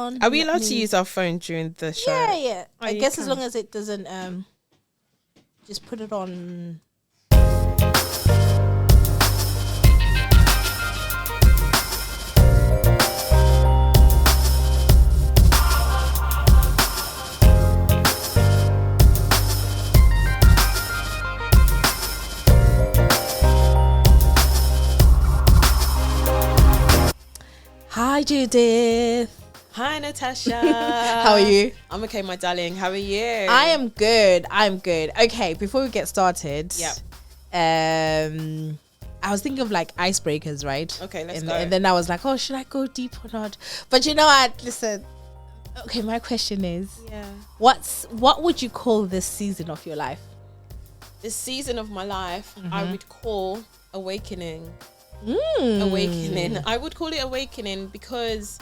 Are we allowed to use our phone during the show? Yeah. Oh, I you guess can. as long as it doesn't just put it on. Hi Judith. Hi, Natasha. How are you? I'm okay, my darling. How are you? I am good. Okay, before we get started, Yep. I was thinking of like icebreakers, right? Okay, let's and, go. And then I was like, oh, should I go deep or not? But you know what? Listen. Okay, my question is, Yeah. what would you call this season of your life? This season of my life, I would call awakening. Mm. Awakening. I would call it awakening because,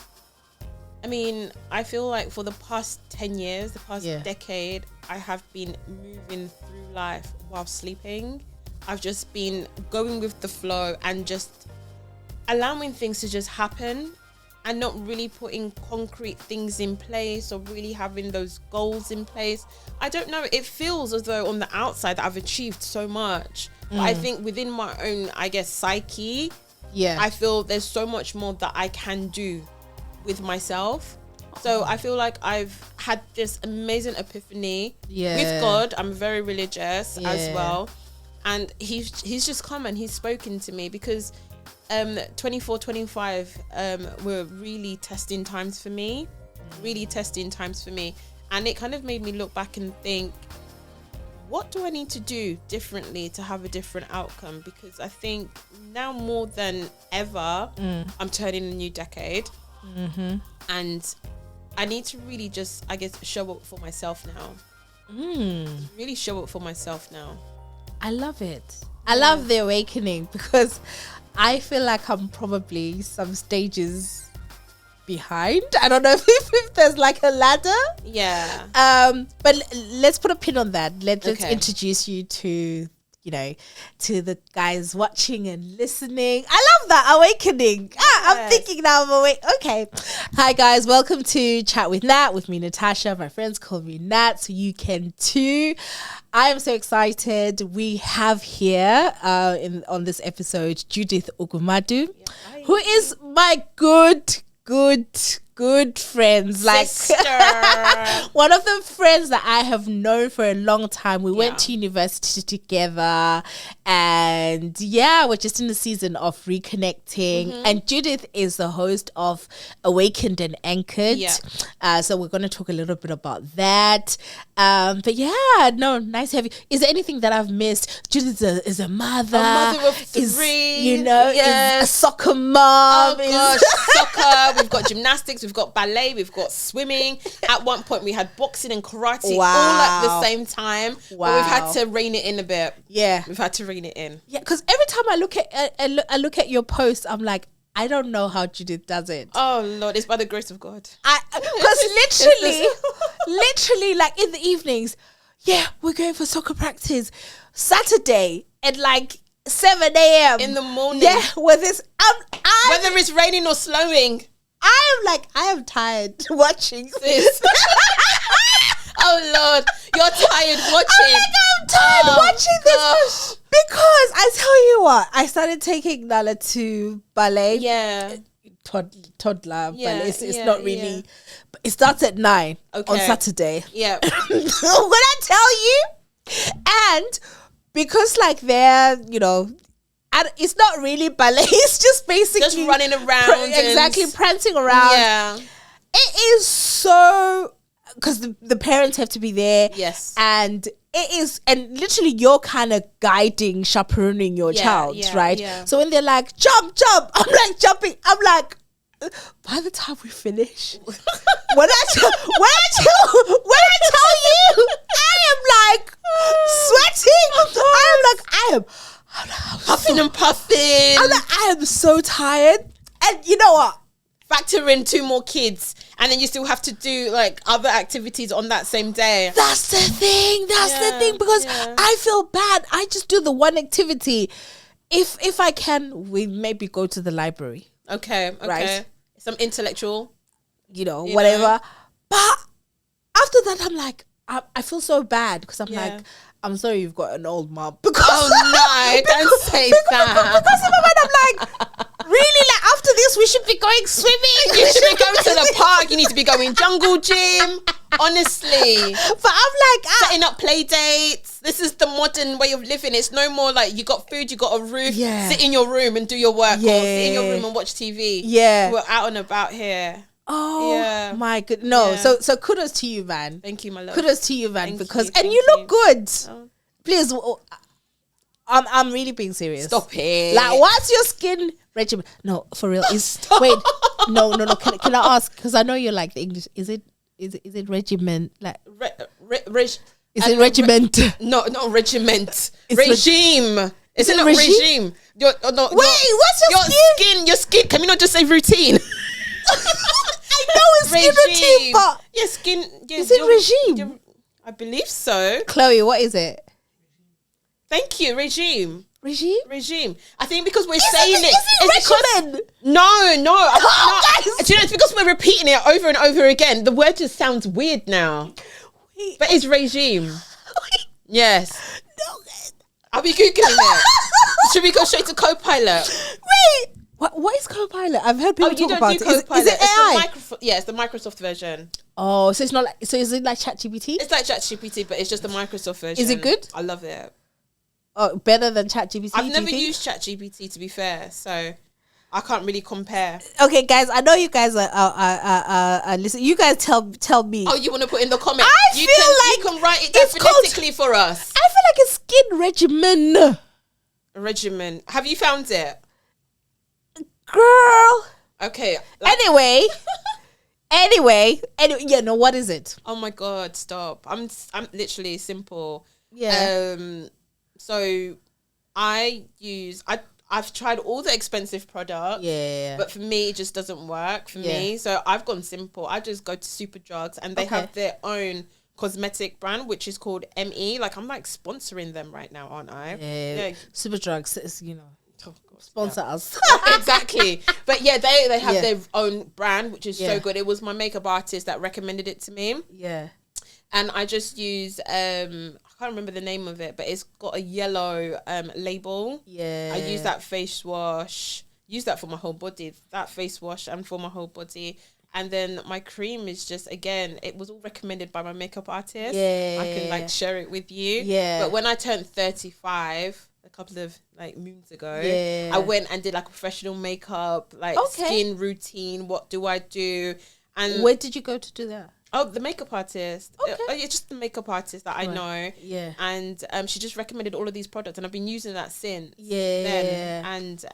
I mean, I feel like for the past 10 years, the past decade, I have been moving through life while sleeping. I've just been going with the flow and just allowing things to just happen and not really putting concrete things in place or really having those goals in place. I don't know. It feels as though on the outside that I've achieved so much. But I think within my own, I guess, psyche, I feel there's so much more that I can do with myself. So I feel like I've had this amazing epiphany with God. I'm very religious as well. And he's just come and he's spoken to me because 24, 25 were really testing times for me. And it kind of made me look back and think, what do I need to do differently to have a different outcome? Because I think now more than ever, I'm turning a new decade. And I need to really just, I guess, show up for myself now. Really show up for myself now. I love it. I love the awakening because I feel like I'm probably some stages behind. I don't know if there's like a ladder. Yeah. But let's put a pin on that. Let's introduce you to, to the guys watching and listening. I love that awakening. I'm thinking now I'm awake. Okay. Hi guys, welcome to Chat with Nat with me, Natasha. My friends call me Nat, so you can too. I am so excited. We have here on this episode Judith Ogumadu, who is my good friends, Sister. Like one of the friends that I have known for a long time. We went to university together, and we're just in the season of reconnecting. And Judith is the host of Awakened and Anchored. So we're going to talk a little bit about that. But nice to have you. Is there anything that I've missed? Judith is a mother. A mother of three. Is a soccer mom. Oh gosh, soccer. We've got gymnastics. We've got ballet. We've got swimming. At one point, we had boxing and karate all at the same time. But we've had to rein it in a bit. Yeah, we've had to rein it in. Yeah, because every time I look at your posts, I'm like, I don't know how Judith does it. Oh Lord, it's by the grace of God. Because literally, like in the evenings, we're going for soccer practice Saturday at like 7 a.m. in the morning. Yeah, with this, whether it's raining or snowing. I am tired watching this. Oh Lord, you're tired watching. I'm tired watching this because I tell you what, I started taking Nala to ballet. Yeah, toddler ballet. It's not really. But it starts at 9 on Saturday. Yeah, when I tell you, and because like they're and it's not really ballet. It's just basically just running around, prancing around. Yeah, it is so because the parents have to be there. Yes, and it is, and literally you're kind of guiding, chaperoning your child, right? Yeah. So when they're like jump, I'm like jumping. I'm like, by the time we finish, when I tell you, I am like sweating. I am huffing and puffing. I'm like, I am so tired. And you know what? Factor in 2 more kids, and then you still have to do like other activities on that same day. That's the thing. Because I feel bad. I just do the one activity. If I can, we maybe go to the library. Okay. Right? Some intellectual whatever. But after that, I'm like, I feel so bad because I'm like, I'm sorry you've got an old mom. Because don't say that. Because in my mind, I'm like, really? Like, after this, we should be going swimming. You should be going to the park. You need to be going jungle gym. Honestly. But I'm like, setting up play dates. This is the modern way of living. It's no more like you got food, you got a roof. Sit in your room and do your work. Or sit in your room and watch TV. We're out and about here. Oh my good. No, so kudos to you, man. Thank you, my love. Kudos to you, man. You look good. Please, I'm really being serious. Stop it. Like, what's your skin regimen? No, for real. Wait, no. Can I ask? Because I know you're like the English. Is it regiment? Like is it regiment? No, not regiment. Regime. Is it not regime? Wait, what's your skin? Can we not just say routine? I know it's skin routine, but skin. Is it regime? I believe so. Chloe, what is it? Thank you, regime. Regime. I think because we're saying it. Is it regimen? No. Guys. Do you know, it's because we're repeating it over and over again. The word just sounds weird now. But it's regime. Yes. No. I'll be Googling it. Should we go straight to Copilot? Wait. What is Copilot? I've heard people talk about it. Is it AI? It's the Microsoft version. Oh, so it's not like. So is it like ChatGPT? It's like ChatGPT, but it's just the Microsoft version. Is it good? I love it. Oh, better than ChatGPT? I've never used ChatGPT, to be fair, so I can't really compare. Okay, guys, I know you guys are listen. You guys tell me. Oh, you want to put in the comments? You can write it phonetically for us. I feel like a skin regimen. Regimen. Have you found it, girl? Okay. Anyway, yeah. No, what is it? Oh my God! Stop. I'm literally simple. Yeah. So I've tried all the expensive products. Yeah. But for me, it just doesn't work for me. So I've gone simple. I just go to Superdrugs and they have their own cosmetic brand, which is called ME. Like, I'm like sponsoring them right now, aren't I? Yeah. Superdrugs is, sponsor us. Exactly. But yeah, they have their own brand, which is so good. It was my makeup artist that recommended it to me. Yeah. And I just use I can't remember the name of it, but it's got a yellow label. Yeah. I use that face wash. Use that for my whole body. That face wash and for my whole body. And then my cream is just, again, it was all recommended by my makeup artist. Yeah. I can share it with you. Yeah. But when I turned 35 a couple of moons ago, I went and did professional makeup, skin routine. What do I do? And where did you go to do that? Oh, the makeup artist. Okay. It's just the makeup artist that I know. Yeah. And she just recommended all of these products and I've been using that since. Yeah. Then. And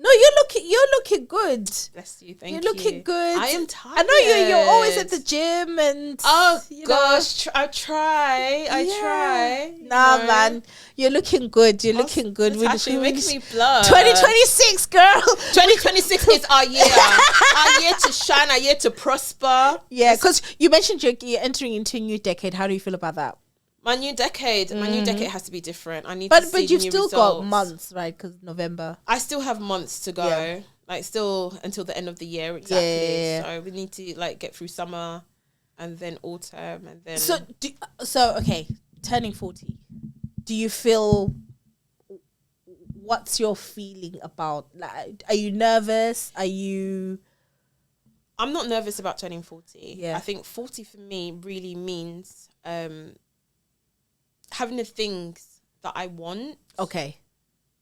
No, you're looking good. Bless you, thank you. You're looking good. I am tired. I know you're always at the gym and I try. Nah, man, you're looking good. You're looking good. You're making me blush. 2026, girl. 2026 is our year. Our year to shine. Our year to prosper. Yeah, because you mentioned you're entering into a new decade. How do you feel about that? My new decade has to be different. I need to see but you've new still results. got months, right? Because November. I still have months to go. Still until the end of the year, exactly. Yeah. So we need to get through summer, and then autumn, and then. So okay, turning 40. Do you feel? What's your feeling about? Are you nervous? Are you? I'm not nervous about turning 40. Yeah. I think 40 for me really means having the things that I want. Okay.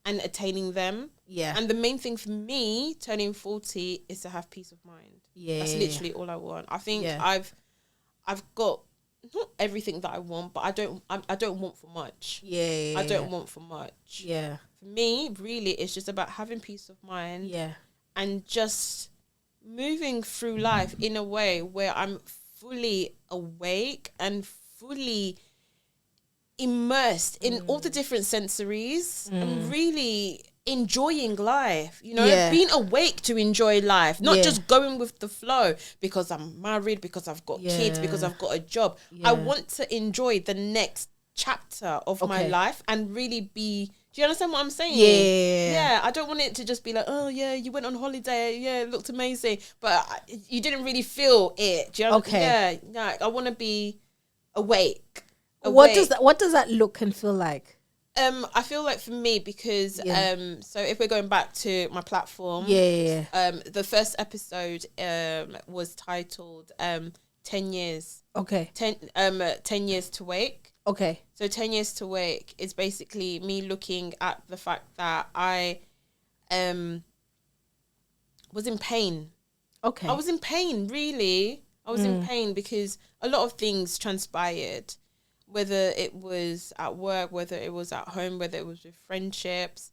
And attaining them. Yeah. And the main thing for me turning 40 is to have peace of mind. Yeah. That's literally all I want. I think I've got not everything that I want, but I don't want for much. Yeah. I don't want for much. Yeah. For me, really, it's just about having peace of mind. Yeah. And just moving through life in a way where I'm fully awake and fully immersed in all the different sensories and really enjoying life, being awake to enjoy life, not just going with the flow because I'm married, because I've got kids, because I've got a job. I want to enjoy the next chapter of my life and really be. Do you understand what I'm saying? Yeah. I don't want it to just be like, oh yeah, you went on holiday, yeah, it looked amazing, but you didn't really feel it. Do you understand? Yeah, I want to be awake. What does that look and feel like? I feel like for me, because so if we're going back to my platform, the first episode was titled 10 years. 10 years to wake. Okay. So 10 years to wake is basically me looking at the fact that I was in pain. Okay. I was in pain, really. I was in pain because a lot of things transpired, whether it was at work, whether it was at home, whether it was with friendships.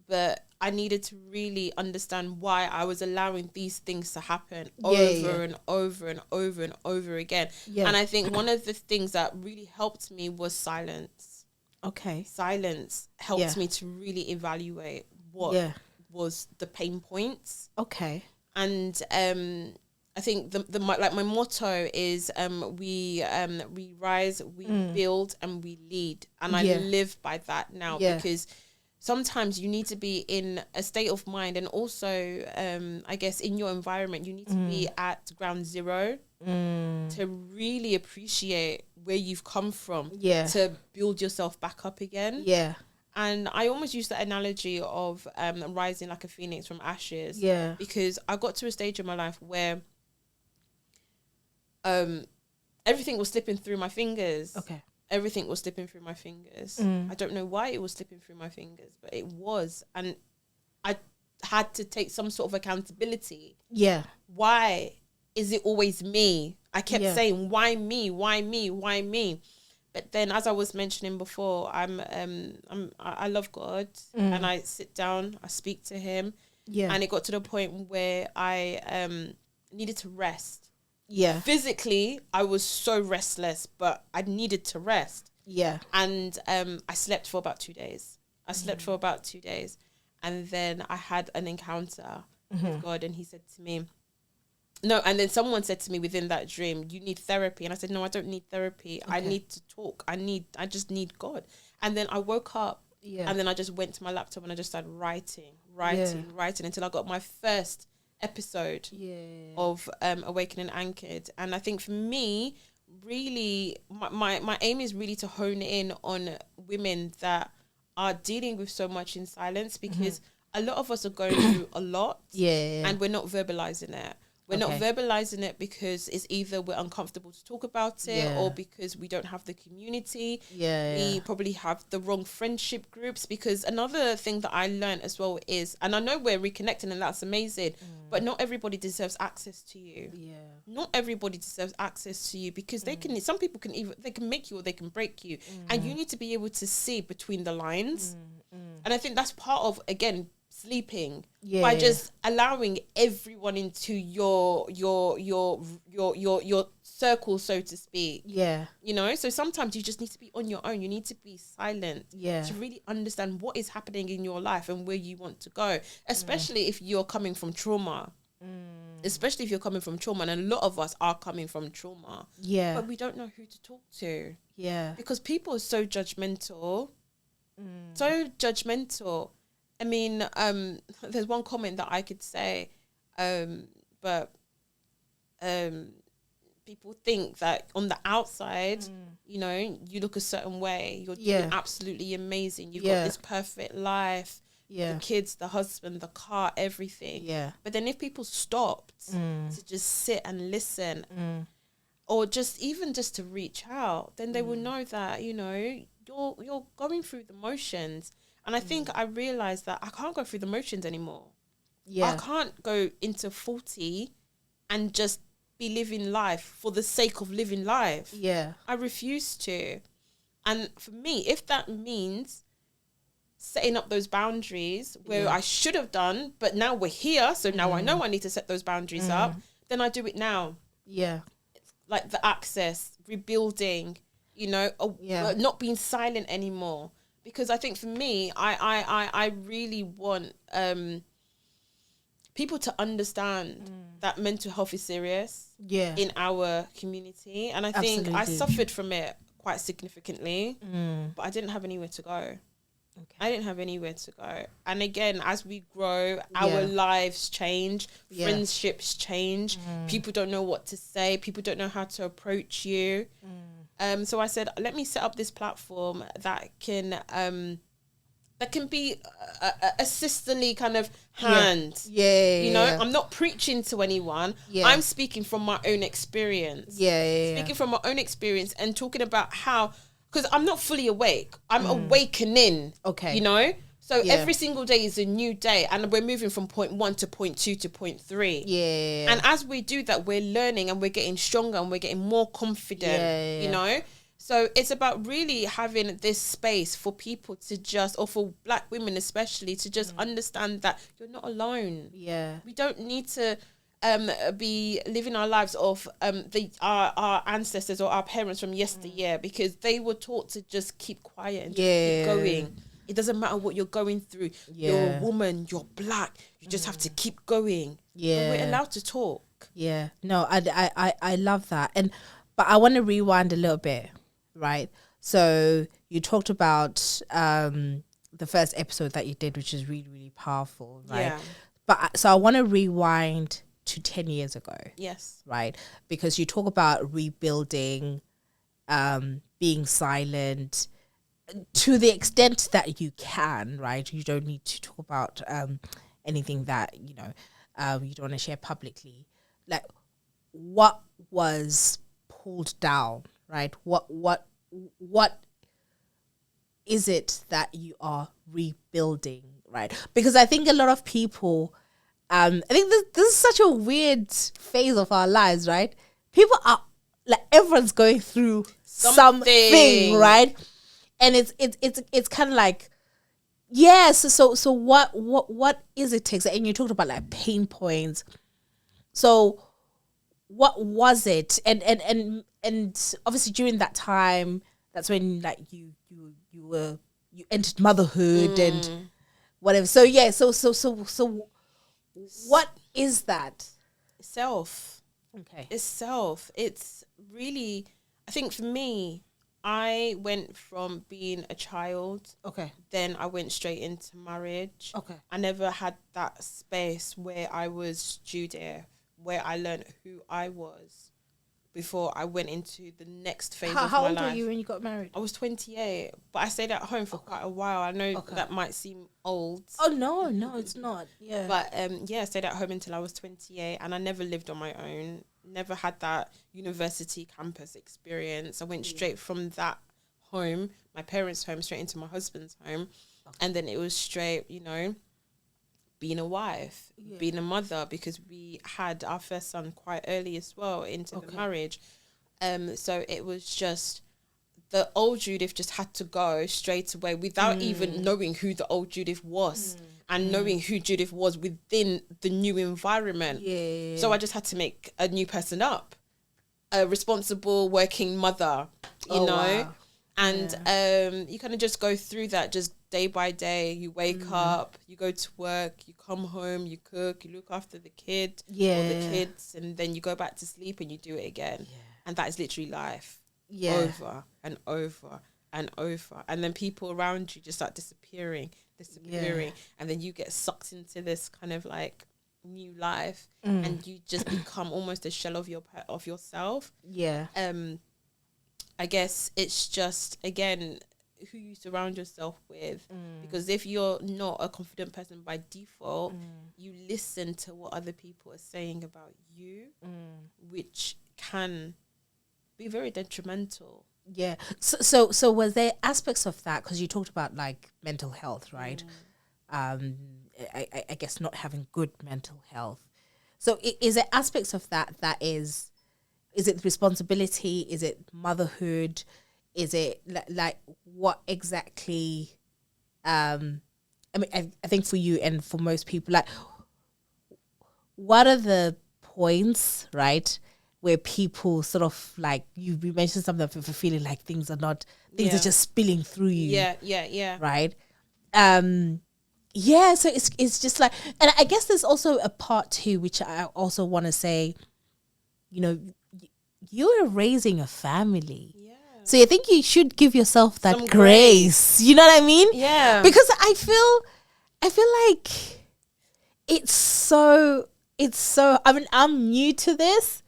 But I needed to really understand why I was allowing these things to happen over and over and over and over again. Yeah. And I think one of the things that really helped me was silence. Okay. Silence helped me to really evaluate what was the pain points. Okay. And I think my motto is we rise, we build, and we lead. And I live by that now because sometimes you need to be in a state of mind, and also I guess in your environment you need to be at ground zero to really appreciate where you've come from, to build yourself back up again. And I almost use the analogy of rising like a phoenix from ashes, because I got to a stage in my life where everything was slipping through my fingers. Everything was slipping through my fingers. I don't know why it was slipping through my fingers, but it was. And I had to take some sort of accountability. Why is it always me? I kept saying, why me? Why me? Why me? But then, as I was mentioning before, I love God, and I sit down, I speak to him. And it got to the point where I needed to rest. Physically, I was so restless, but I needed to rest. And I slept for about 2 days. And then I had an encounter with God, and he said to me, no, and then someone said to me within that dream, you need therapy. And I said, no, I don't need therapy. I need to talk. I just need God. And then I woke up and then I just went to my laptop and I just started writing until I got my first episode of Awakening Anchored. And I think for me, really, my aim is really to hone in on women that are dealing with so much in silence, because a lot of us are going through a lot and we're not verbalizing it. We're not verbalizing it because it's either we're uncomfortable to talk about it or because we don't have the community. We probably have the wrong friendship groups, because another thing that I learned as well is, and I know we're reconnecting and that's amazing, but not everybody deserves access to you. Not everybody deserves access to you, because they can, some people can either, they can make you or they can break you. And you need to be able to see between the lines. And I think that's part of, again, sleeping, by just allowing everyone into your circle, so to speak. You know, so sometimes you just need to be on your own. You need to be silent to really understand what is happening in your life and where you want to go, especially if you're coming from trauma. Especially if you're coming from trauma, and a lot of us are coming from trauma. But we don't know who to talk to. Because people are so judgmental. I mean, there's one comment that I could say, but people think that on the outside, you know, you look a certain way. You're doing absolutely amazing. You've got this perfect life, the kids, the husband, the car, everything. But then if people stopped to just sit and listen, or just even just to reach out, then they will know that, you know, you're going through the motions. And I think I realized that I can't go through the motions anymore. I can't go into 40 and just be living life for the sake of living life. I refuse to. And for me, if that means setting up those boundaries where I should have done, but now we're here, so now I know I need to set those boundaries up, then I do it now. Like the access, rebuilding, you know, not being silent anymore. Because I think for me, I really want people to understand that mental health is serious in our community. And I think I suffered from it quite significantly, but I didn't have anywhere to go. Okay. I didn't have anywhere to go. And again, as we grow, our lives change, friendships change. People don't know what to say. People don't know how to approach you. So I said, let me set up this platform that can be a sisterly kind of hand. You know, I'm not preaching to anyone. I'm speaking from my own experience. Speaking from my own experience and talking about how, because I'm not fully awake. I'm awakening. Okay. You know? So every single day is a new day, and we're moving from point 1 to point 2 to point 3. And as we do that, we're learning and we're getting stronger and we're getting more confident, you know? So it's about really having this space for people to just, or for Black women especially, to just understand that you're not alone. We don't need to be living our lives off our ancestors or our parents from yesteryear, because they were taught to just keep quiet and just keep going. It doesn't matter what you're going through. You're a woman, you're Black, you just have to keep going. But we're allowed to talk. No, I love that. But I want to rewind a little bit, right? So you talked about the first episode that you did, which is really, really powerful, right? But so I want to rewind to 10 years ago. Right? Because you talk about rebuilding, being silent to the extent that you can, right? You don't need to talk about anything that, you know, you don't want to share publicly. Like, what was pulled down, right? What is it that you are rebuilding, right? Because I think a lot of people, I think this is such a weird phase of our lives, right? People are like, everyone's going through something, right? And it's kind of like, so what is it takes? And you talked about like pain points. So what was it? And obviously during that time, that's when like you entered motherhood and whatever. So so what is that? Self. Okay. It's self. It's really, I think for me, I went from being a child. Okay. Then I went straight into marriage. Okay. I never had that space where I was Judith, where I learned who I was before I went into the next phase of my life. How old were you when you got married? I was 28, but I stayed at home for quite a while. I know that might seem old. Oh, no, it's not. Yeah. But I stayed at home until I was 28, and I never lived on my own. Never had that university campus experience. I went straight from that home, my parents' home, straight into my husband's home. And then it was straight, you know, being a wife, being a mother, because we had our first son quite early as well into the marriage. So it was just, the old Judith just had to go straight away without even knowing who the old Judith was and knowing who Judith was within the new environment. So I just had to make a new person up, a responsible working mother, you know. Wow. And you kind of just go through that just day by day. You wake up, you go to work, you come home, you cook, you look after the kid or the kids, and then you go back to sleep and you do it again. And that is literally life. Over and over and over. And then people around you just start disappearing. And then you get sucked into this kind of like new life, and you just become almost a shell of yourself. I guess it's just, again, who you surround yourself with. Because if you're not a confident person by default, you listen to what other people are saying about you, which can be very detrimental. So was there aspects of that, because you talked about like mental health, right? I guess not having good mental health. So is there aspects of that is it responsibility? Is it motherhood? Is it like what exactly? I mean, I think for you and for most people, like, what are the points, right, where people sort of like, you mentioned something for feeling like things are just spilling through you. Right. So it's just like, and I guess there's also a part too, which I also want to say, you know, you're raising a family. So I think you should give yourself that Some grace. You know what I mean? Yeah. Because I feel like it's so, I mean, I'm new to this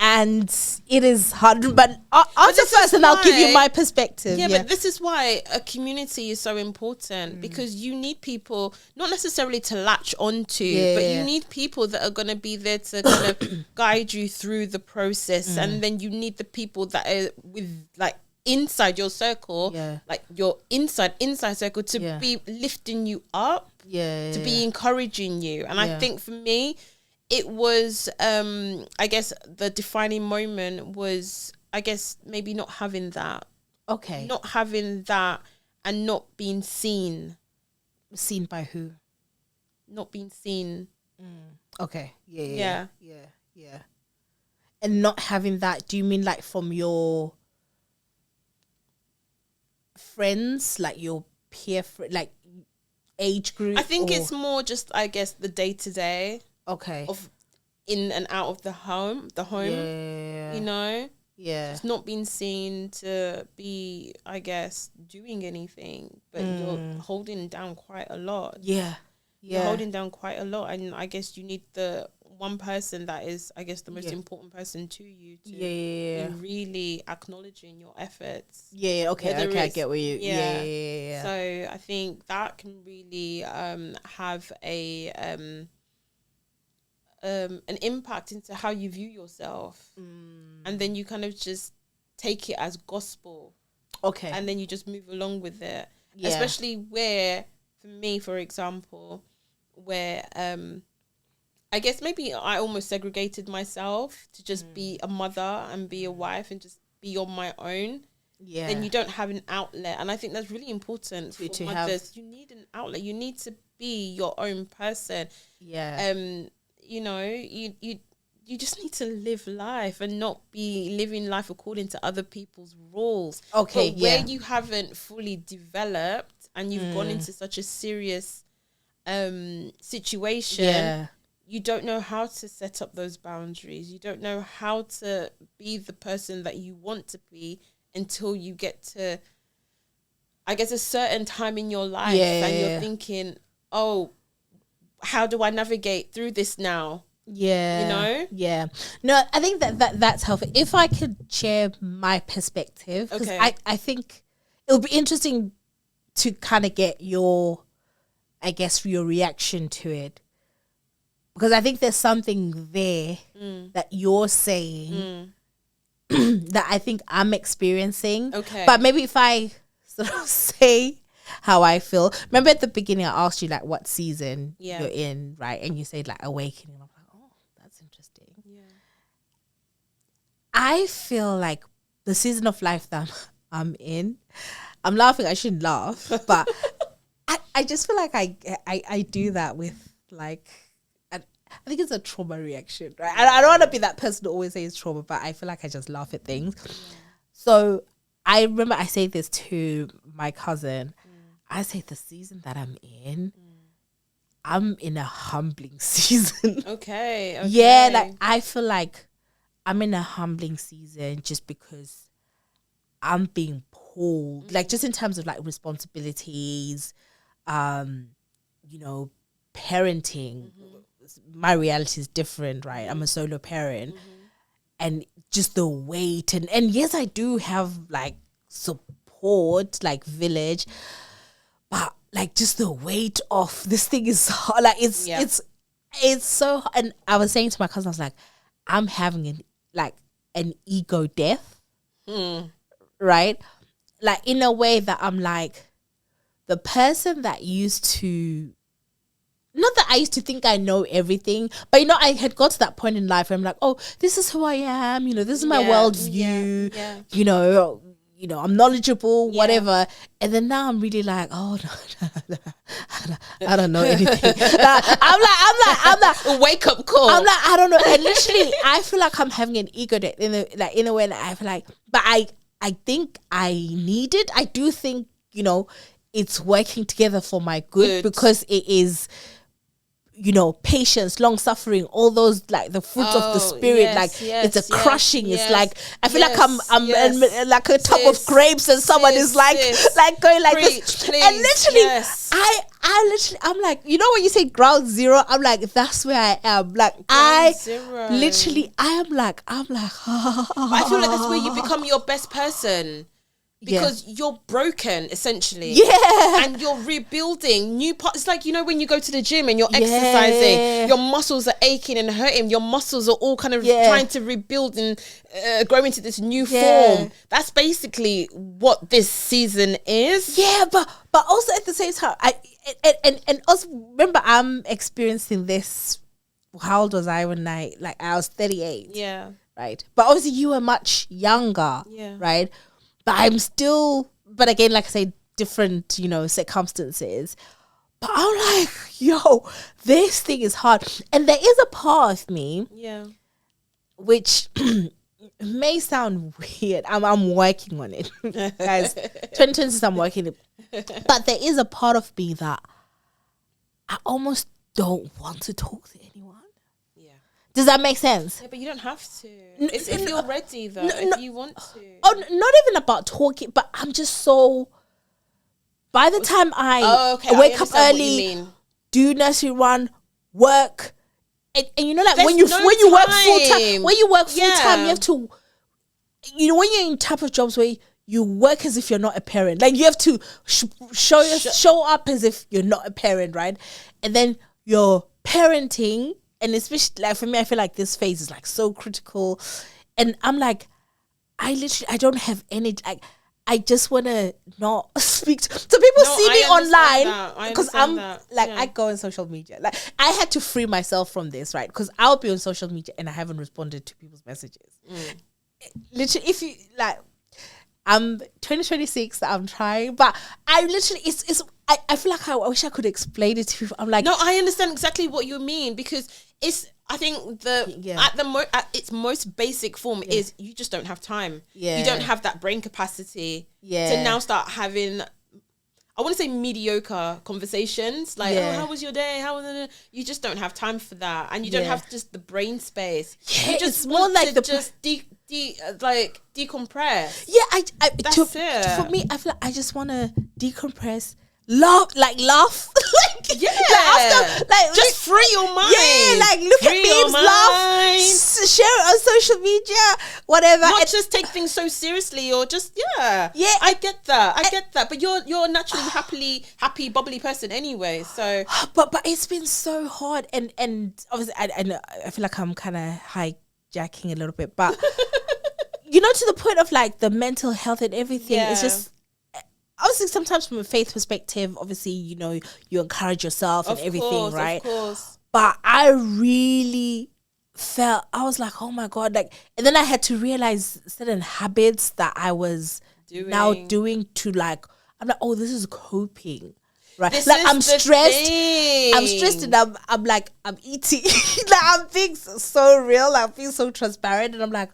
and it is hard, but answer first and I'll give you my perspective. Yeah, but this is why a community is so important, because you need people not necessarily to latch onto, but you need people that are going to be there to kind of guide you through the process. And then you need the people that are with like inside your circle, like your inside circle, to be lifting you up, to be encouraging you. And I think for me, it was, I guess the defining moment was, I guess, maybe not having that. Okay. Not having that and not being seen. Seen by who? Not being seen. Okay. Yeah. And not having that, do you mean like from your friends, like your peer, like age group? I think it's more just, I guess, the day-to-day. Okay. Of in and out of the home, you know? Yeah. Just not being seen to be, I guess, doing anything, but you're holding down quite a lot. Yeah. You're holding down quite a lot, and I guess you need the one person that is, I guess, the most important person to you to be really acknowledging your efforts. Okay, I get what you. So I think that can really have a an impact into how you view yourself, and then you kind of just take it as gospel, and then you just move along with it. Especially where, for me, for example, where I guess maybe I almost segregated myself to just be a mother and be a wife and just be on my own. Then you don't have an outlet, and I think that's really important for mothers. You need an outlet. You need to be your own person. You know, you just need to live life and not be living life according to other people's rules. But where you haven't fully developed and you've gone into such a serious situation, you don't know how to set up those boundaries. You don't know how to be the person that you want to be until you get to, I guess, a certain time in your life and you're thinking, oh, how do I navigate through this now? You know? No, I think that's healthy. If I could share my perspective, because I think it'll be interesting to kind of get your reaction to it. Because I think there's something there that you're saying that I think I'm experiencing. But maybe if I sort of say how I feel. Remember at the beginning I asked you like what season you're in, right? And you said like awakening. I'm like, oh, that's interesting. I feel like the season of life that I'm in, I'm laughing, I shouldn't laugh, but I just feel like I do that with like, I think it's a trauma reaction, right? I don't want to be that person who always says trauma, but I feel like I just laugh at things. So I remember I say this to my cousin. I say the season that I'm in, I'm in a humbling season. Yeah, like I feel like I'm in a humbling season just because I'm being pulled, like just in terms of like responsibilities, you know, parenting. My reality is different, right? I'm a solo parent, and just the weight and yes, I do have like support, like village. But like just the weight of this thing is so, like it's so. And I was saying to my cousin, I was like, I'm having an ego death, right? Like in a way that I'm like the person that used to, not that I used to think I know everything, but you know I had got to that point in life where I'm like, oh, this is who I am. You know, this is my worldview. You know, I'm knowledgeable, whatever. And then now I'm really like, oh, no, I don't know anything. I'm like, a wake up call. I'm like, I don't know. And literally, I feel like I'm having an ego death in a way that I feel like, but I think I need it. I do think, you know, it's working together for my good. Because it is patience, long suffering, all those like the fruits of the spirit, it's a crushing. It's like I feel like I'm like a tub of grapes, and someone is like going like this, please, and literally, I'm like, when you say ground zero, I'm like, that's where I am. Like ground zero. Literally, I'm like, I feel like that's where you become your best person. Because you're broken, essentially. Yeah. And you're rebuilding new parts. It's like, when you go to the gym and you're exercising, your muscles are aching and hurting. Your muscles are all kind of trying to rebuild and grow into this new form. That's basically what this season is. Yeah, but also at the same time, and also remember, I'm experiencing this. How old was I when I was 38? Yeah. Right. But obviously you were much younger. Yeah. Right. But I'm still, but again, like I say, different, circumstances. But I'm like, this thing is hard. And there is a part of me, which may sound weird. I'm working on it. Guys, 2026, I'm working it. But there is a part of me that I almost don't want to talk to anyone. Does that make sense? Yeah, but you don't have to. If you're ready, though, if you want to. Oh, not even about talking, but I'm just so... By the time I wake up early, do nursery run, work, and when you work full-time, you have to... when you're in type of jobs where you work as if you're not a parent, like you have to show up as if you're not a parent, right? And then you're parenting... And especially like for me, I feel like this phase is like so critical, and I'm like, I don't have any. I just want to not speak to. So people see me online because I go on social media. Like I had to free myself from this, right? Because I'll be on social media and I haven't responded to people's messages. Literally, if you like, I'm 2026. I'm trying, but I literally I feel like I wish I could explain it to people. I'm like, no, I understand exactly what you mean, because I think at its most basic form is you just don't have time. Yeah. You don't have that brain capacity to now start having, I want to say mediocre conversations. Like, how was your day? You just don't have time for that. And you don't have just the brain space. Yeah, you just want like to just decompress. Yeah, that's it. For me, I feel like I just want to decompress. Laugh, just free your mind. Yeah, like look at memes, laugh, share it on social media, whatever. Not just take things so seriously, or just I get that. But you're naturally happy, bubbly person anyway. So, but it's been so hard, and obviously I feel like I'm kind of hijacking a little bit, but to the point of like the mental health and everything. It's just. Obviously, sometimes from a faith perspective, obviously, you encourage yourself and everything, right? Of course. But I really felt, I was like, oh my God. And then I had to realize certain habits that I was now doing to I'm like, oh, this is coping. Right. I'm stressed. I'm stressed and I'm like, I'm eating. I'm being so real. I'm being so transparent. And I'm like,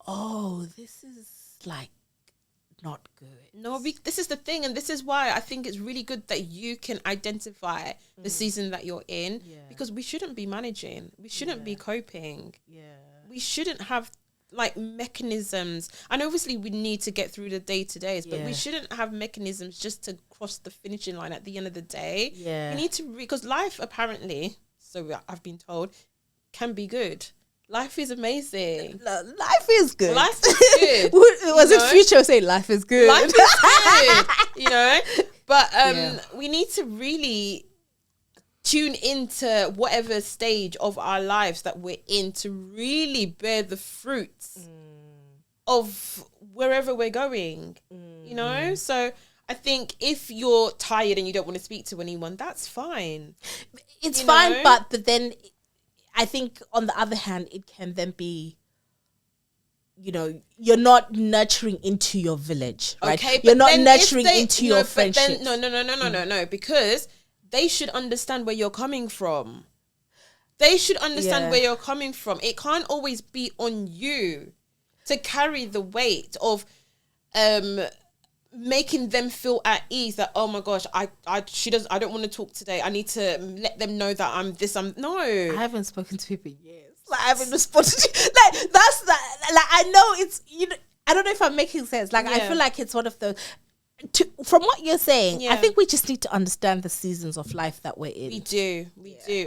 oh, this is not good. No, this is the thing, and this is why I think it's really good that you can identify the season that you're in, because we shouldn't be managing. We shouldn't be coping. Yeah. We shouldn't have mechanisms. And obviously we need to get through the day-to-days, but we shouldn't have mechanisms just to cross the finishing line at the end of the day. Yeah. We need to, because life apparently, so I've been told, can be good. Life is amazing. Life is good. Life is good. Was it Future saying life is good? Life is good, But we need to really tune into whatever stage of our lives that we're in to really bear the fruits of wherever we're going, So I think if you're tired and you don't want to speak to anyone, that's fine. It's fine, but then... I think on the other hand, it can then be, you're not nurturing into your village, right? Okay, you're not nurturing into your friendships. No, because they should understand where you're coming from. They should understand where you're coming from. It can't always be on you to carry the weight of making them feel at ease that, oh my gosh, I don't want to talk today. I need to let them know that I haven't spoken to people in years. Like, I haven't responded to, like, that's that. Like, I know it's, I don't know if I'm making sense. Like, I feel like it's one of those, from what you're saying, I think we just need to understand the seasons of life that we're in. We do.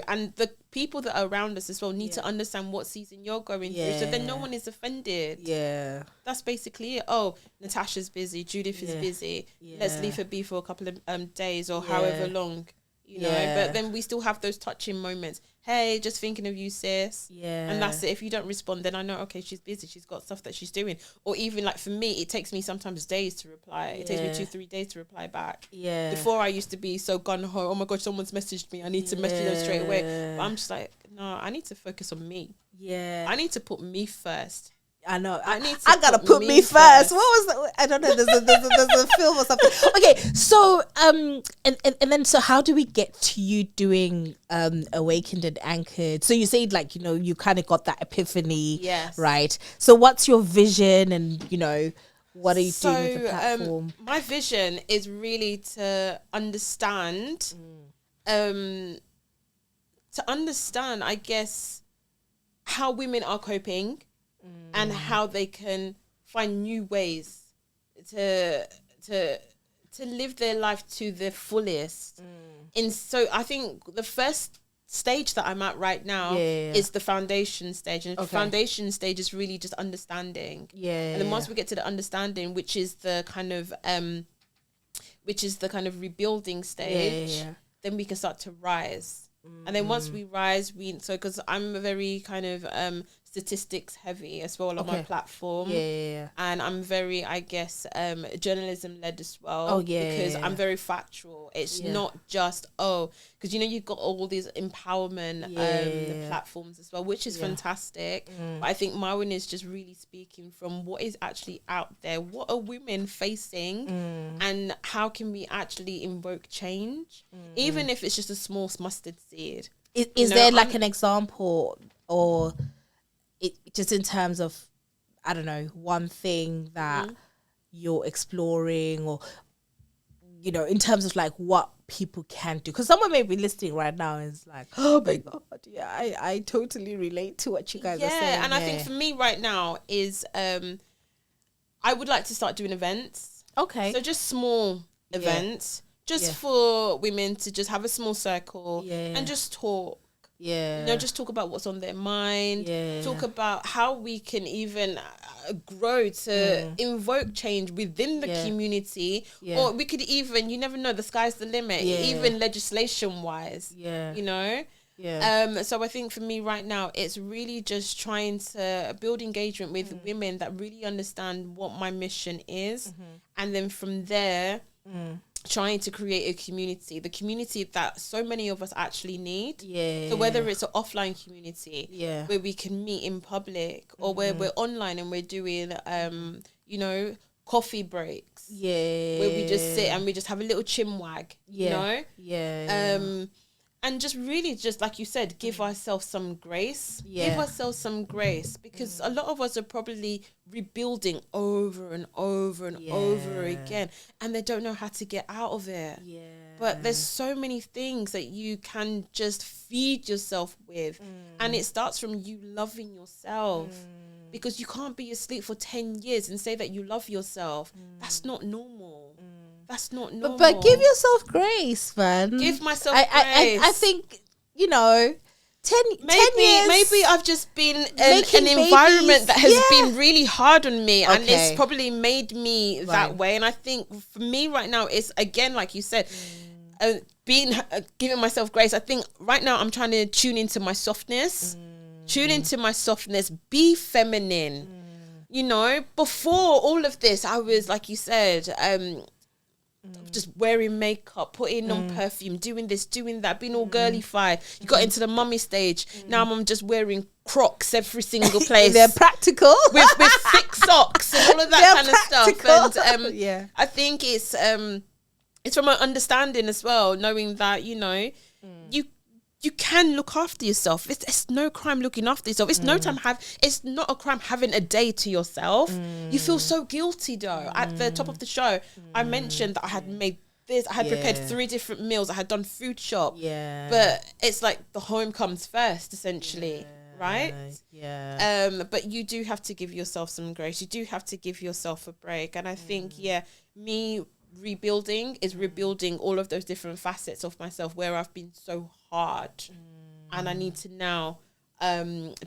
And the people that are around us as well need to understand what season you're going through, so then no one is offended. That's basically it. Oh, Natasha's busy, Judith is busy, let's leave her be for a couple of days or however long, you know. But then we still have those touching moments. Hey, just thinking of you, sis. And that's it. If you don't respond, then I know, okay, she's busy, she's got stuff that she's doing. Or even like for me, it takes me sometimes days to reply. It takes me 2-3 days to reply back. Before I used to be so gun-ho, oh my god, someone's messaged me, I need to message them straight away. But I'm just like, no, I need to focus on me. I need to put me first. I know. I gotta put me first. What was that? I don't know. There's a film or something. Okay, so and then so how do we get to you doing Awakened and Anchored? So you said, like, you kind of got that epiphany, right? So what's your vision, and what are you doing with the platform? My vision is really to understand, I guess, how women are coping. And how they can find new ways to live their life to their fullest. And so I think the first stage that I'm at right now is the foundation stage. And the foundation stage is really just understanding. And then once we get to the understanding, which is the kind of rebuilding stage, then we can start to rise. And then once we rise, because I'm a very kind of statistics heavy as well on my platform. And I'm very, I guess, journalism led as well. Because I'm very factual. It's not just, because you've got all these empowerment platforms as well, which is fantastic. But I think my one is just really speaking from what is actually out there. What are women facing, and how can we actually invoke change, even if it's just a small mustard seed? Is there like an example, or just in terms of, I don't know, one thing that you're exploring, or in terms of like what people can do? Because someone may be listening right now and is like, oh my god, I totally relate to what you guys are saying. And I think for me right now is I would like to start doing events. So just small events, just for women to just have a small circle and just talk. Just talk about what's on their mind. Talk about how we can even grow to invoke change within the community. Or we could even, you never know, the sky's the limit, even legislation wise. So I think for me right now, it's really just trying to build engagement with women that really understand what my mission is. And then from there, trying to create a community, the community that so many of us actually need. So whether it's an offline community where we can meet in public, or where we're online and we're doing coffee breaks, where we just sit and we just have a little chinwag, and just really, just like you said, give ourselves some grace. Give ourselves some grace, because a lot of us are probably rebuilding over and over and over again, and they don't know how to get out of it. But there's so many things that you can just feed yourself with. And it starts from you loving yourself. Because you can't be asleep for 10 years and say that you love yourself. That's not normal. That's not normal. But give yourself grace, man. Give myself grace. I think, 10 years. Maybe I've just been in an environment that has been really hard on me, and it's probably made me that way. And I think for me right now, it's, again, like you said, giving myself grace. I think right now I'm trying to tune into my softness. Tune into my softness. Be feminine. Before all of this, I was, like you said, just wearing makeup, putting on perfume, doing this, doing that, being all girly-fied. You got into the mummy stage. Now I'm just wearing Crocs every single place. They're practical. with thick socks and all of that kind of stuff. And I think it's from an understanding as well, knowing that, you you can look after yourself. It's no crime looking after yourself. It's it's not a crime having a day to yourself. You feel so guilty though. At the top of the show, I mentioned that I had made this. I had prepared 3 different meals. I had done food shop. Yeah. But it's like the home comes first, essentially. Right? Yeah. But you do have to give yourself some grace. You do have to give yourself a break. And I think, me rebuilding is rebuilding all of those different facets of myself where I've been so hard, and I need to now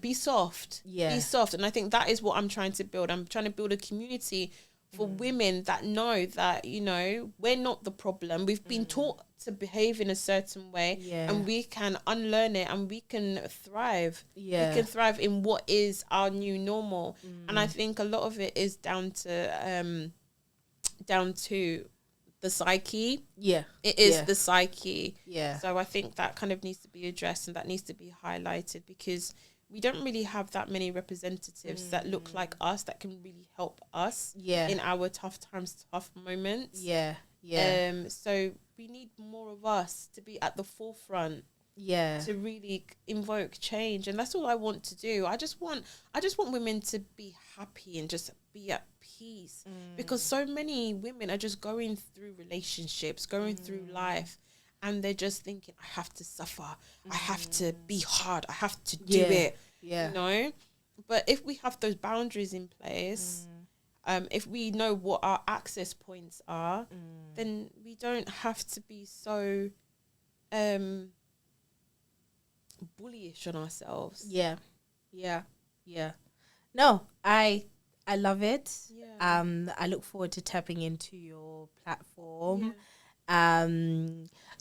be soft. Be soft. And I think that is what I'm trying to build. I'm trying to build a community for women that know that, you know, we're not the problem. We've been taught to behave in a certain way, and we can unlearn it, and we can thrive. We can thrive in what is our new normal. And I think a lot of it is down to the psyche. It is the psyche. So I think that kind of needs to be addressed, and that needs to be highlighted, because we don't really have that many representatives that look like us, that can really help us in our tough times, tough moments. So we need more of us to be at the forefront, to really invoke change. And that's all I want to do. I just want women to be happy and just be at peace, because so many women are just going through relationships, going through life, and they're just thinking, I have to suffer, I have to be hard, I have to do it, you know. But if we have those boundaries in place, if we know what our access points are, then we don't have to be so bullyish on ourselves. No, I love it. I look forward to tapping into your platform.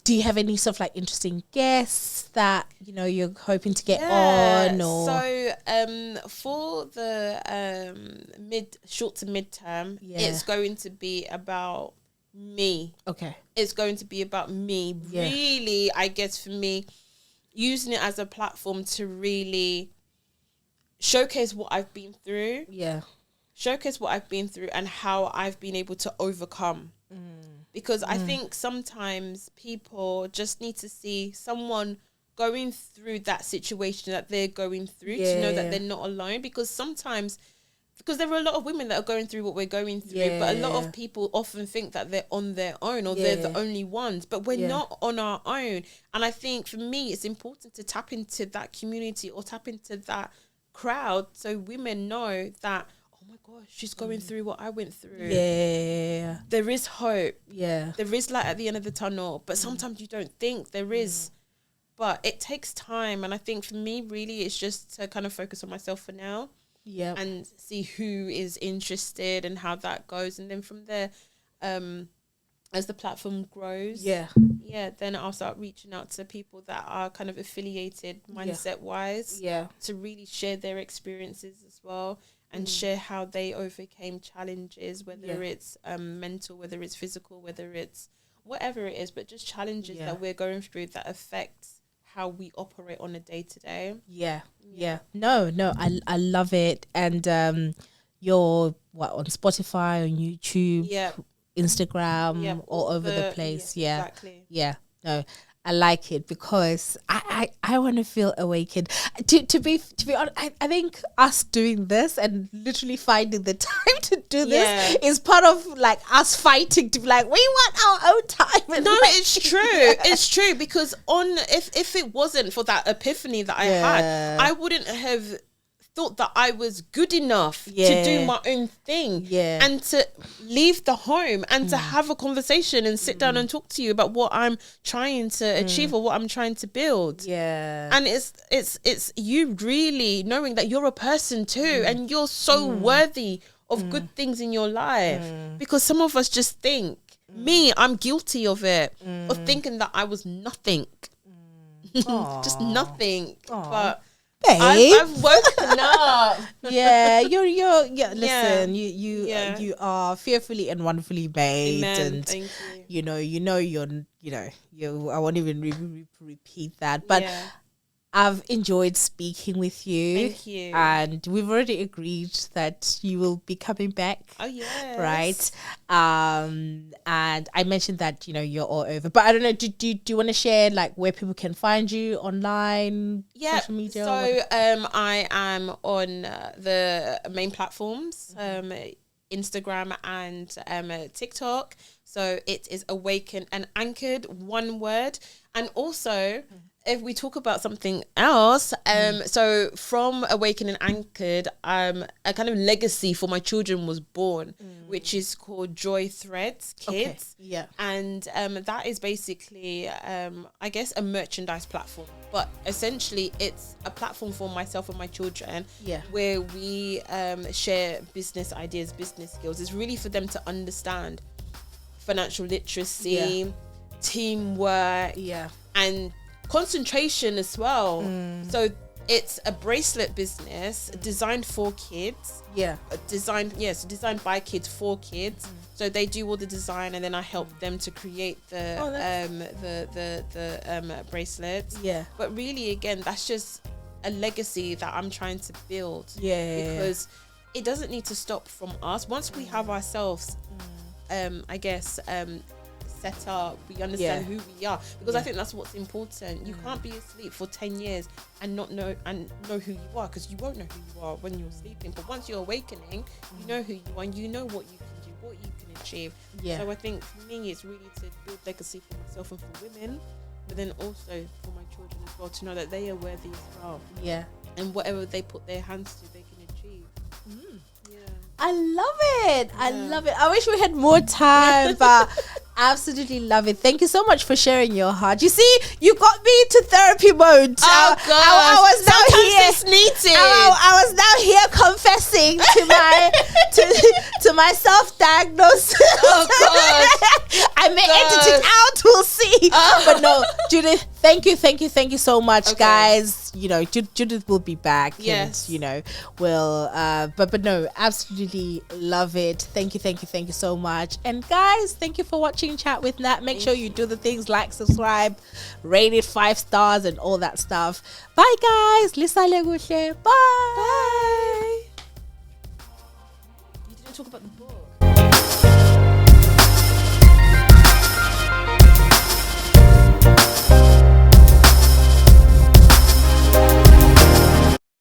Do you have any sort of like interesting guests that, you know, you're hoping to get on? Or so for the short to mid-term, it's going to be about me. It's going to be about me. Really, I guess for me, using it as a platform to really showcase what I've been through. Showcase what I've been through and how I've been able to overcome. Because I think sometimes people just need to see someone going through that situation that they're going through to know that they're not alone. Because sometimes, because there are a lot of women that are going through what we're going through, but a lot of people often think that they're on their own, or they're the only ones, but we're not on our own. And I think for me, it's important to tap into that community or tap into that crowd, so women know that, oh my gosh, she's going through what I went through. There is hope. There is light at the end of the tunnel, but sometimes you don't think there is. But it takes time, and I think for me, really, it's just to kind of focus on myself for now. And see who is interested and how that goes, and then from there, as the platform grows, then I'll start reaching out to people that are kind of affiliated mindset wise, to really share their experiences as well, and share how they overcame challenges, whether it's mental, whether it's physical, whether it's whatever it is, but just challenges that we're going through that affects how we operate on a day-to-day. No, I love it. And you're on Spotify, on YouTube, Instagram, all over the place. Exactly. No, I like it because I want to feel awakened. To be honest, I think us doing this and literally finding the time to do this is part of like us fighting to be like, we want our own time. And no, it's true. It's true, because if it wasn't for that epiphany that I had, I wouldn't have thought that I was good enough to do my own thing and to leave the home and to have a conversation and sit down and talk to you about what I'm trying to achieve or what I'm trying to build. And it's you really knowing that you're a person too, and you're so worthy of good things in your life, because some of us just think, I'm guilty of it, of thinking that I was nothing. Just nothing. But I've woken up. You're listen, you are fearfully and wonderfully made. Amen. And thank you. You know you're I won't even repeat that, but I've enjoyed speaking with you. Thank you. And we've already agreed that you will be coming back. Oh, yes. Right. And I mentioned that, you're all over. But I don't know, do you want to share like where people can find you online, social media? So I am on the main platforms, Instagram and TikTok. So it is Awaken and Anchored, one word. And also, if we talk about something else, so from Awaken and Anchored, a kind of legacy for my children was born, which is called Joy Threads Kids. Okay. Yeah. And that is basically, I guess, a merchandise platform. But essentially, it's a platform for myself and my children where we share business ideas, business skills. It's really for them to understand financial literacy, teamwork, and concentration as well. So it's a bracelet business designed for kids. Designed by kids for kids. So they do all the design, and then I help them to create the bracelets. But really, again, that's just a legacy that I'm trying to build. Because it doesn't need to stop from us. Once we have ourselves, I guess, set up, we understand who we are, because I think that's what's important. You can't be asleep for 10 years and not know who you are, because you won't know who you are when you're sleeping. But once you're awakening, you know who you are, and you know what you can do, what you can achieve. So I think for me, it's really to build legacy for myself and for women, but then also for my children as well, to know that they are worthy as well. And whatever they put their hands to, they can achieve. I love it. I love it. I wish we had more time, but absolutely love it. Thank you so much for sharing your heart. You see, you got me to therapy mode. Oh, God. I was now here. It's needed. I was now here confessing to my self-diagnosis. Oh, God. I may edit it out. We'll see. But no, Judith, thank you so much, guys. Judith will be back. Yes. And, we'll but no, absolutely love it. Thank you so much. And guys, thank you for watching Chat with Nat. Make sure you do the things like subscribe, rate it 5 stars and all that stuff. Bye guys. Bye. You didn't talk about the book.